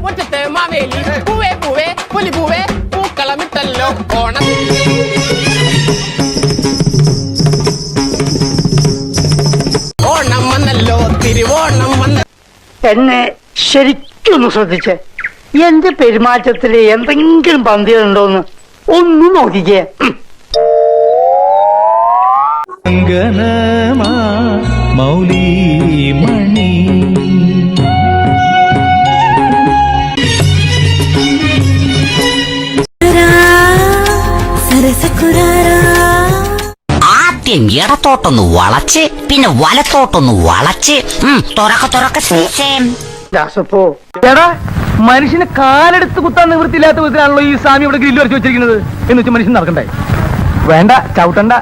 മുറ്റത്തെ മാവേലി പൂവേ പൂവേ പുലി പൂവേ പൂക്കളമിട്ടല്ലോ ഓണം. ഓണം വന്നല്ലോ തിരുവോണം വന്ന. എന്നെ ശരിക്കൊന്ന് ശ്രദ്ധിച്ചേ. എന്റെ പെരുമാറ്റത്തില് എന്തെങ്കിലും പന്തികളുണ്ടോന്ന് ഒന്നും നോക്കിക്കേ. മൗലിമണി ആദ്യം ഇടത്തോട്ടൊന്ന് വളച്ച് പിന്നെ വലത്തോട്ടൊന്ന് വളച്ച് തുറക്ക ദാസപ്പോ എടാ, മനുഷ്യന് കാലെടുത്ത് കുത്താൻ നിവൃത്തിയില്ലാത്ത വിധത്തിലാണല്ലോ ഈ സ്വാമി ഇവിടെ ഗ്രില്ല് വരച്ച് വെച്ചിരിക്കുന്നത് എന്ന് വെച്ചാൽ മനുഷ്യൻ നടക്കണ്ടേ? വേണ്ട, ചവിട്ടണ്ട.